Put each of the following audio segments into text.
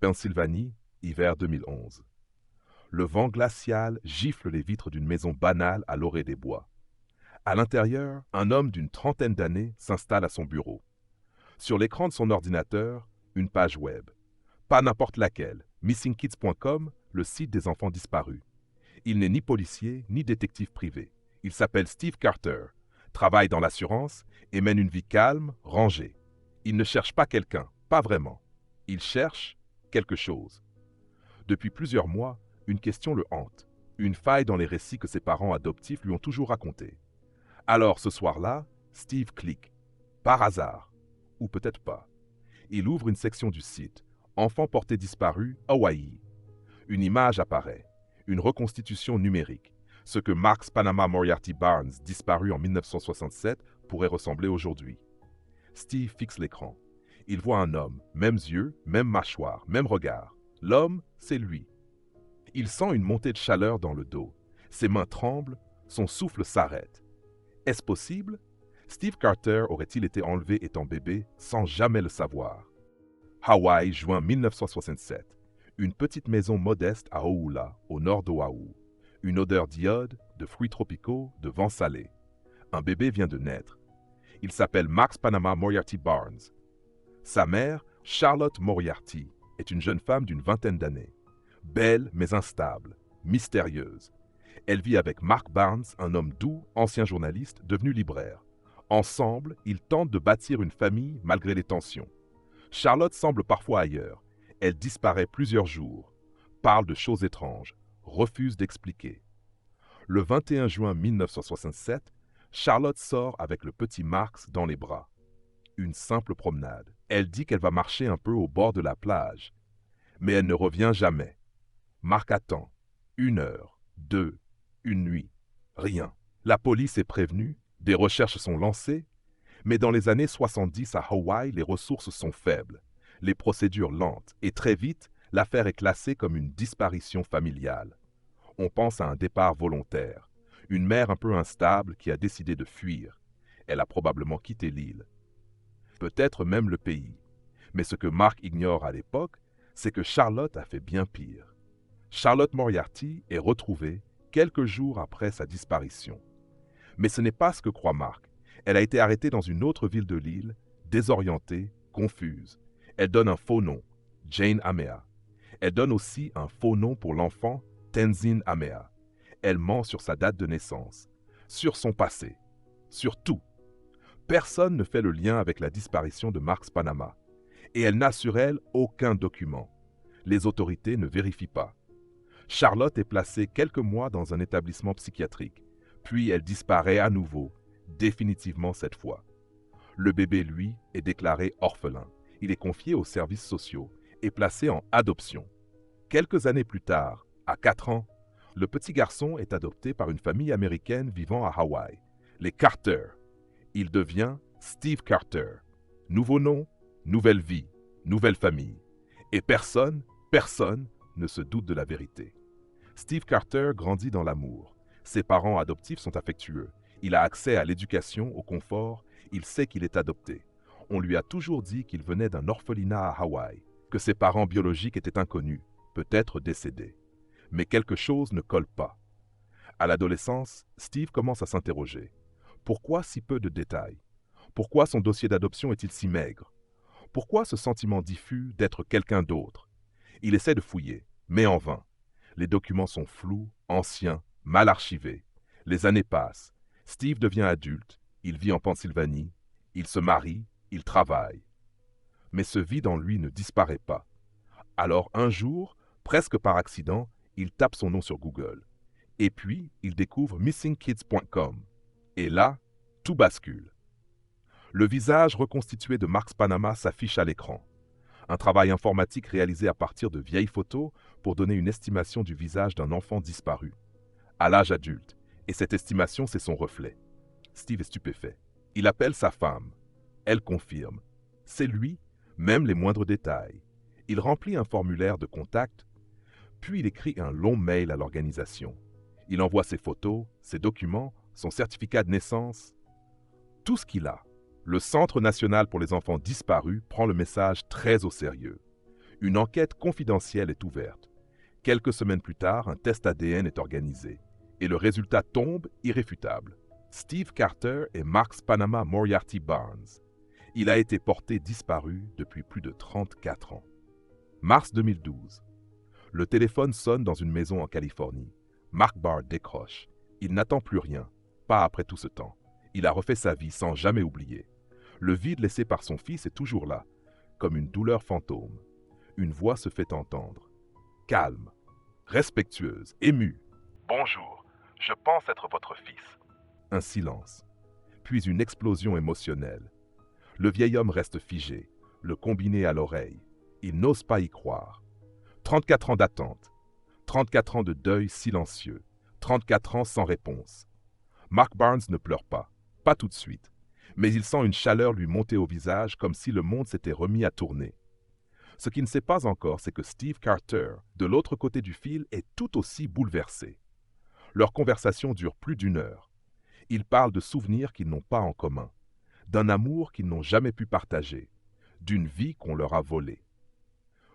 Pennsylvanie, hiver 2011. Le vent glacial gifle les vitres d'une maison banale à l'orée des bois. À l'intérieur, un homme d'une trentaine d'années s'installe à son bureau. Sur l'écran de son ordinateur, une page web. Pas n'importe laquelle, missingkids.com, le site des enfants disparus. Il n'est ni policier, ni détective privé. Il s'appelle Steve Carter, travaille dans l'assurance et mène une vie calme, rangée. Il ne cherche pas quelqu'un, pas vraiment. Il cherche quelque chose. Depuis plusieurs mois, une question le hante, une faille dans les récits que ses parents adoptifs lui ont toujours racontés. Alors ce soir-là, Steve clique. Par hasard. Ou peut-être pas. Il ouvre une section du site. Enfants portés disparus, Hawaï. Une image apparaît. Une reconstitution numérique. Ce que Marks Panama Moriarty Barnes, disparu en 1967, pourrait ressembler aujourd'hui. Steve fixe l'écran. Il voit un homme, mêmes yeux, même mâchoire, même regard. L'homme, c'est lui. Il sent une montée de chaleur dans le dos. Ses mains tremblent, son souffle s'arrête. Est-ce possible? Steve Carter aurait-il été enlevé étant bébé sans jamais le savoir? Hawaï, juin 1967. Une petite maison modeste à Oula, au nord d'Oahu. Une odeur d'iode, de fruits tropicaux, de vent salé. Un bébé vient de naître. Il s'appelle Marks Panama Moriarty Barnes. Sa mère, Charlotte Moriarty, est une jeune femme d'une vingtaine d'années. Belle mais instable, mystérieuse. Elle vit avec Mark Barnes, un homme doux, ancien journaliste, devenu libraire. Ensemble, ils tentent de bâtir une famille malgré les tensions. Charlotte semble parfois ailleurs. Elle disparaît plusieurs jours, parle de choses étranges, refuse d'expliquer. Le 21 juin 1967, Charlotte sort avec le petit Marks dans les bras. Une simple promenade. Elle dit qu'elle va marcher un peu au bord de la plage. Mais elle ne revient jamais. Mark attend. 1 heure, 2, une nuit. Rien. La police est prévenue, des recherches sont lancées, mais dans les années 70 à Hawaï, les ressources sont faibles, les procédures lentes, et très vite, l'affaire est classée comme une disparition familiale. On pense à un départ volontaire, une mère un peu instable qui a décidé de fuir. Elle a probablement quitté l'île. Peut-être même le pays. Mais ce que Mark ignore à l'époque, c'est que Charlotte a fait bien pire. Charlotte Moriarty est retrouvée quelques jours après sa disparition. Mais ce n'est pas ce que croit Mark. Elle a été arrêtée dans une autre ville de l'île, désorientée, confuse. Elle donne un faux nom, Jane Amea. Elle donne aussi un faux nom pour l'enfant, Tenzin Amea. Elle ment sur sa date de naissance, sur son passé, sur tout. Personne ne fait le lien avec la disparition de Marks Panama. Et elle n'a sur elle aucun document. Les autorités ne vérifient pas. Charlotte est placée quelques mois dans un établissement psychiatrique, puis elle disparaît à nouveau, définitivement cette fois. Le bébé, lui, est déclaré orphelin. Il est confié aux services sociaux et placé en adoption. Quelques années plus tard, à 4 ans, le petit garçon est adopté par une famille américaine vivant à Hawaï, les Carter. Il devient Steve Carter. Nouveau nom, nouvelle vie, nouvelle famille. Et personne ne se doute de la vérité. Steve Carter grandit dans l'amour. Ses parents adoptifs sont affectueux. Il a accès à l'éducation, au confort. Il sait qu'il est adopté. On lui a toujours dit qu'il venait d'un orphelinat à Hawaï, que ses parents biologiques étaient inconnus, peut-être décédés. Mais quelque chose ne colle pas. À l'adolescence, Steve commence à s'interroger. Pourquoi si peu de détails? Pourquoi son dossier d'adoption est-il si maigre? Pourquoi ce sentiment diffus d'être quelqu'un d'autre? Il essaie de fouiller, mais en vain. Les documents sont flous, anciens, mal archivés. Les années passent. Steve devient adulte. Il vit en Pennsylvanie. Il se marie. Il travaille. Mais ce vide en lui ne disparaît pas. Alors un jour, presque par accident, il tape son nom sur Google. Et puis, il découvre missingkids.com. Et là, tout bascule. Le visage reconstitué de Marks Panama s'affiche à l'écran. Un travail informatique réalisé à partir de vieilles photos pour donner une estimation du visage d'un enfant disparu, à l'âge adulte, et cette estimation, c'est son reflet. Steve est stupéfait. Il appelle sa femme. Elle confirme. C'est lui, même les moindres détails. Il remplit un formulaire de contact, puis il écrit un long mail à l'organisation. Il envoie ses photos, ses documents, son certificat de naissance, tout ce qu'il a. Le Centre national pour les enfants disparus prend le message très au sérieux. Une enquête confidentielle est ouverte. Quelques semaines plus tard, un test ADN est organisé. Et le résultat tombe irréfutable. Steve Carter est Marks Panama Moriarty Barnes. Il a été porté disparu depuis plus de 34 ans. Mars 2012. Le téléphone sonne dans une maison en Californie. Mark Barr décroche. Il n'attend plus rien, pas après tout ce temps. Il a refait sa vie sans jamais oublier. Le vide laissé par son fils est toujours là, comme une douleur fantôme. Une voix se fait entendre. Calme, respectueuse, émue. Bonjour, je pense être votre fils. Un silence, puis une explosion émotionnelle. Le vieil homme reste figé, le combiné à l'oreille. Il n'ose pas y croire. 34 ans d'attente, 34 ans de deuil silencieux, 34 ans sans réponse. Mark Barnes ne pleure pas tout de suite, mais il sent une chaleur lui monter au visage comme si le monde s'était remis à tourner. Ce qu'il ne sait pas encore, c'est que Steve Carter, de l'autre côté du fil, est tout aussi bouleversé. Leur conversation dure plus d'1 heure. Ils parlent de souvenirs qu'ils n'ont pas en commun, d'un amour qu'ils n'ont jamais pu partager, d'une vie qu'on leur a volée.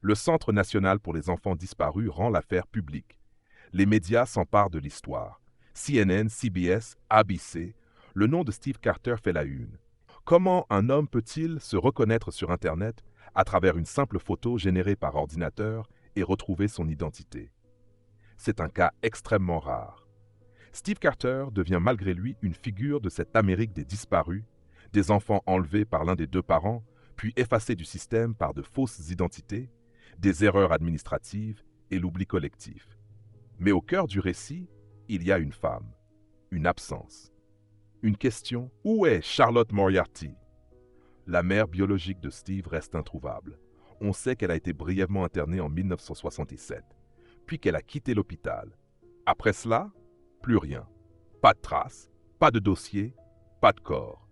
Le Centre national pour les enfants disparus rend l'affaire publique. Les médias s'emparent de l'histoire. CNN, CBS, ABC, le nom de Steve Carter fait la une. Comment un homme peut-il se reconnaître sur Internet à travers une simple photo générée par ordinateur et retrouver son identité? C'est un cas extrêmement rare. Steve Carter devient malgré lui une figure de cette Amérique des disparus, des enfants enlevés par l'un des deux parents, puis effacés du système par de fausses identités, des erreurs administratives et l'oubli collectif. Mais au cœur du récit, il y a une femme, une absence. Une question, où est Charlotte Moriarty? La mère biologique de Steve reste introuvable. On sait qu'elle a été brièvement internée en 1977, puis qu'elle a quitté l'hôpital. Après cela, plus rien. Pas de traces, pas de dossier, pas de corps.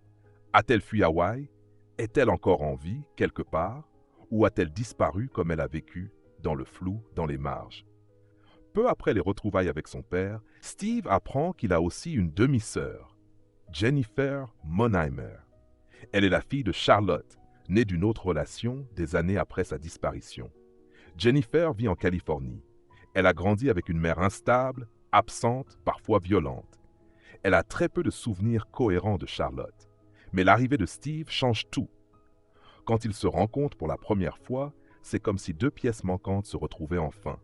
A-t-elle fui Hawaï? Est-elle encore en vie, quelque part? Ou a-t-elle disparu comme elle a vécu, dans le flou, dans les marges? Peu après les retrouvailles avec son père, Steve apprend qu'il a aussi une demi-sœur, Jennifer Monheimer. Elle est la fille de Charlotte, née d'une autre relation des années après sa disparition. Jennifer vit en Californie. Elle a grandi avec une mère instable, absente, parfois violente. Elle a très peu de souvenirs cohérents de Charlotte. Mais l'arrivée de Steve change tout. Quand ils se rencontrent pour la première fois, c'est comme si deux pièces manquantes se retrouvaient enfin.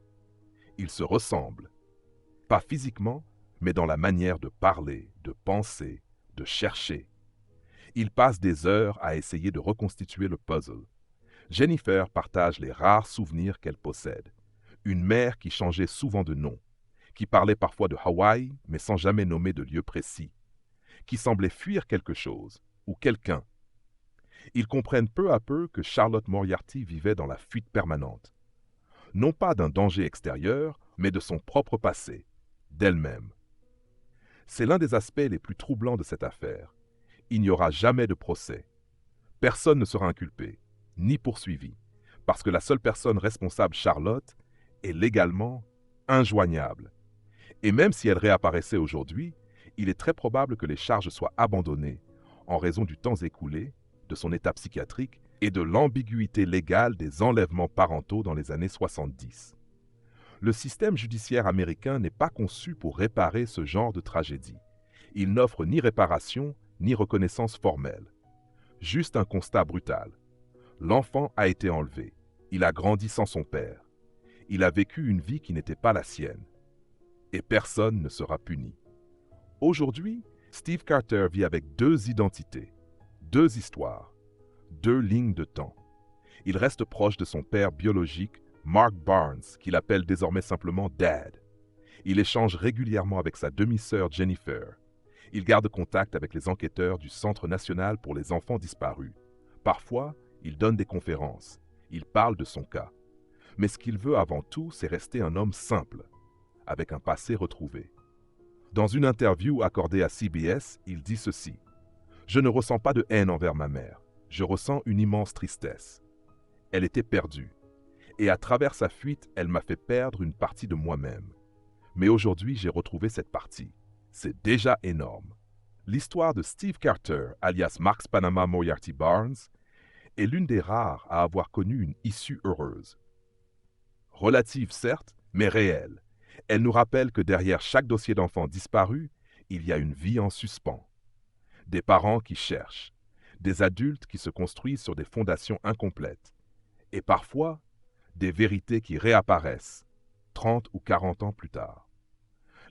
Ils se ressemblent. Pas physiquement, mais dans la manière de parler, de penser, de chercher. Ils passent des heures à essayer de reconstituer le puzzle. Jennifer partage les rares souvenirs qu'elle possède. Une mère qui changeait souvent de nom, qui parlait parfois de Hawaï, mais sans jamais nommer de lieu précis, qui semblait fuir quelque chose ou quelqu'un. Ils comprennent peu à peu que Charlotte Moriarty vivait dans la fuite permanente. Non pas d'un danger extérieur, mais de son propre passé, d'elle-même. C'est l'un des aspects les plus troublants de cette affaire. Il n'y aura jamais de procès. Personne ne sera inculpé, ni poursuivi, parce que la seule personne responsable, Charlotte, est légalement injoignable. Et même si elle réapparaissait aujourd'hui, il est très probable que les charges soient abandonnées en raison du temps écoulé, de son état psychiatrique et de l'ambiguïté légale des enlèvements parentaux dans les années 70. Le système judiciaire américain n'est pas conçu pour réparer ce genre de tragédie. Il n'offre ni réparation, ni reconnaissance formelle. Juste un constat brutal. L'enfant a été enlevé. Il a grandi sans son père. Il a vécu une vie qui n'était pas la sienne. Et personne ne sera puni. Aujourd'hui, Steve Carter vit avec deux identités, deux histoires, deux lignes de temps. Il reste proche de son père biologique, Mark Barnes, qu'il appelle désormais simplement Dad. Il échange régulièrement avec sa demi-sœur Jennifer. Il garde contact avec les enquêteurs du Centre national pour les enfants disparus. Parfois, il donne des conférences. Il parle de son cas. Mais ce qu'il veut avant tout, c'est rester un homme simple, avec un passé retrouvé. Dans une interview accordée à CBS, il dit ceci. « Je ne ressens pas de haine envers ma mère. Je ressens une immense tristesse. Elle était perdue. Et à travers sa fuite, elle m'a fait perdre une partie de moi-même. Mais aujourd'hui, j'ai retrouvé cette partie. C'est déjà énorme. » L'histoire de Steve Carter, alias Marks Panama Moriarty Barnes, est l'une des rares à avoir connu une issue heureuse. Relative certes, mais réelle. Elle nous rappelle que derrière chaque dossier d'enfant disparu, il y a une vie en suspens. Des parents qui cherchent, des adultes qui se construisent sur des fondations incomplètes, et parfois, des vérités qui réapparaissent, 30 ou 40 ans plus tard.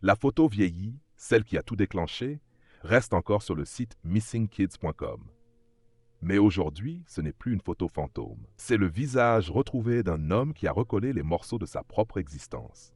La photo vieillie, celle qui a tout déclenché, reste encore sur le site missingkids.com. Mais aujourd'hui, ce n'est plus une photo fantôme. C'est le visage retrouvé d'un homme qui a recollé les morceaux de sa propre existence.